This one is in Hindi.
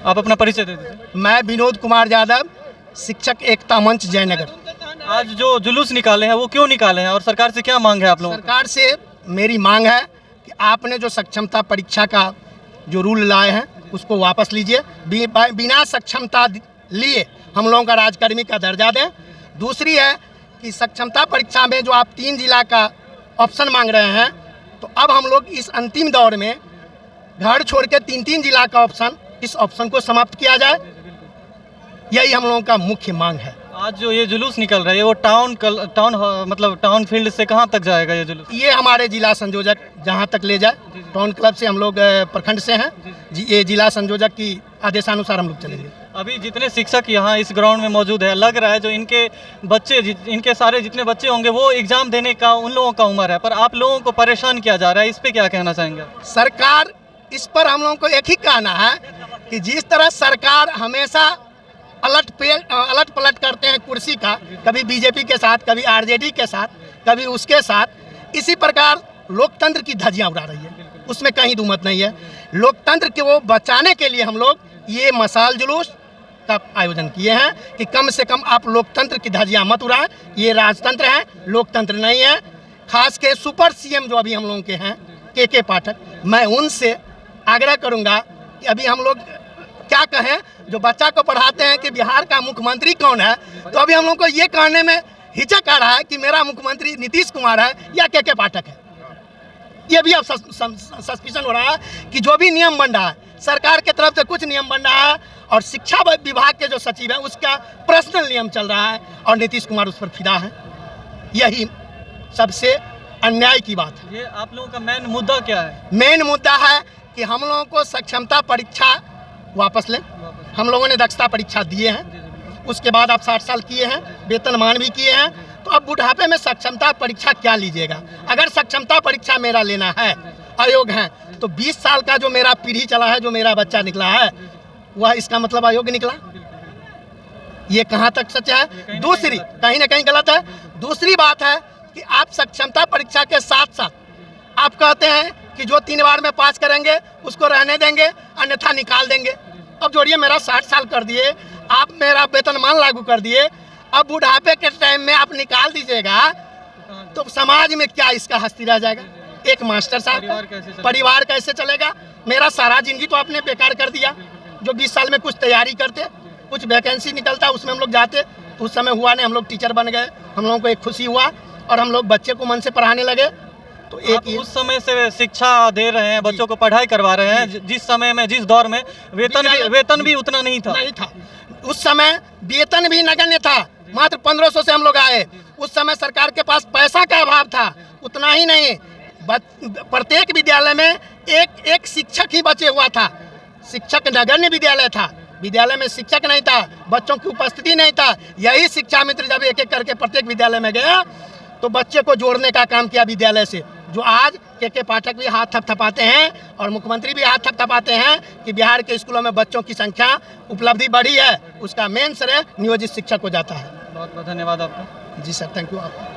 आप अपना परिचय दे दीजिए। मैं विनोद कुमार यादव, शिक्षक एकता मंच जयनगर। आज जो जुलूस निकाले हैं वो क्यों निकाले हैं और सरकार से क्या मांग है आप लोगों की? सरकार से मेरी मांग है कि आपने जो सक्षमता परीक्षा का जो रूल लाए हैं उसको वापस लीजिए। बिना सक्षमता लिए हम लोगों का राजकर्मी का दर्जा दें। दूसरी है कि सक्षमता परीक्षा में जो आप 3 जिला का ऑप्शन मांग रहे हैं, तो अब हम लोग इस अंतिम दौर में घर छोड़ के 3 जिला का ऑप्शन, इस ऑप्शन को समाप्त किया जाए। यही हम लोगों का मुख्य मांग है। आज जो ये जुलूस निकल रहा है वो टाउन फील्ड से कहाँ तक जाएगा ये जुलूस? ये हमारे जिला संयोजक जहाँ तक ले जाए, टाउन क्लब से हम लोग प्रखंड से हैं जी, ये जिला संयोजक की आदेशानुसार हम लोग चलेंगे। अभी जितने शिक्षक यहाँ इस ग्राउंड में मौजूद है, लग रहा है जो इनके सारे जितने बच्चे होंगे वो एग्जाम देने का उन लोगों का उम्र है, पर आप लोगों को परेशान किया जा रहा है, इस पे क्या कहना चाहेंगे? सरकार, इस पर हम लोगों को एक ही कहना है कि जिस तरह सरकार हमेशा अलट पलट करते हैं कुर्सी का, कभी बीजेपी के साथ, कभी आरजेडी के साथ, कभी उसके साथ, इसी प्रकार लोकतंत्र की धज्जियां उड़ा रही है। उसमें कहीं दुमत नहीं है। लोकतंत्र को बचाने के लिए हम लोग ये मशाल जुलूस का आयोजन किए हैं कि कम से कम आप लोकतंत्र की धज्जियां मत उड़ाएं। ये राजतंत्र है, लोकतंत्र नहीं है। खास के सुपर सीएम जो अभी हम लोगों के हैं के पाठक, मैं उनसे आग्रह करूंगा कि अभी हम लोग क्या कहें, जो बच्चा को पढ़ाते हैं कि बिहार का मुख्यमंत्री कौन है, तो अभी हम लोग को ये कहने में हिचक आ रहा है कि मेरा मुख्यमंत्री नीतीश कुमार है या के पाठक है। ये भी अब सस्पिशन हो रहा है कि जो भी नियम बन रहा है, सरकार के तरफ से कुछ नियम बन रहा है और शिक्षा विभाग के जो सचिव है उसका पर्सनल नियम चल रहा है और नीतीश कुमार उस पर फिदा है। यही सबसे अन्याय की बात है। ये आप लोगों का मेन मुद्दा क्या है? मेन मुद्दा है कि हम लोगों को सक्षमता परीक्षा वापस लें। हम लोगों ने दक्षता परीक्षा दिए हैं, उसके बाद आप 60 साल किए हैं, वेतनमान भी किए हैं, तो अब बुढ़ापे में सक्षमता परीक्षा क्या लीजिएगा? अगर सक्षमता परीक्षा मेरा लेना है, अयोग्य है, तो 20 साल का जो मेरा पीढ़ी चला है, जो मेरा बच्चा निकला है, वह इसका मतलब अयोग्य निकला। ये कहाँ तक सच है? दूसरी कहीं ना कहीं गलत है। दूसरी बात है कि आप सक्षमता परीक्षा के साथ साथ आप कहते हैं कि जो 3 बार में पास करेंगे उसको रहने देंगे, अन्यथा निकाल देंगे। अब जोड़िए, मेरा 60 साल कर दिए, आप मेरा वेतनमान लागू कर दिए, अब बुढ़ापे के टाइम में आप निकाल दीजिएगा, तो समाज में क्या इसका हस्ती रह जाएगा? एक मास्टर साहब, परिवार कैसे चलेगा? मेरा सारा जिंदगी तो आपने बेकार कर दिया। जो 20 साल में कुछ तैयारी करते, कुछ वैकेंसी निकलता, उसमें हम लोग जाते, तो उस समय हुआ नहीं, हम लोग टीचर बन गए, हम लोगों को एक खुशी हुआ और हम लोग बच्चे को मन से पढ़ाने लगे। तो एक उस समय से शिक्षा दे रहे हैं, बच्चों को पढ़ाई करवा रहे हैं, जिस समय में, जिस दौर में वेतन भी उतना नहीं था। उस समय वेतन भी नगण्य था, मात्र 1500 से हम लोग आए। उस समय सरकार के पास पैसा का अभाव था। उतना ही नहीं, प्रत्येक विद्यालय में एक शिक्षक ही बचे हुआ था। शिक्षक नगण्य विद्यालय था, विद्यालय में शिक्षक नहीं था, बच्चों की उपस्थिति नहीं था। यही शिक्षा मित्र जब एक एक करके प्रत्येक विद्यालय में गया तो बच्चे को जोड़ने का काम किया विद्यालय से, जो आज के पाठक भी हाथ थपथपाते हैं और मुख्यमंत्री भी हाथ थपथपाते हैं कि बिहार के स्कूलों में बच्चों की संख्या उपलब्धि बढ़ी है। उसका मेन श्रेय नियोजित शिक्षक को जाता है। बहुत बहुत धन्यवाद आपका। जी सर, थैंक यू। आप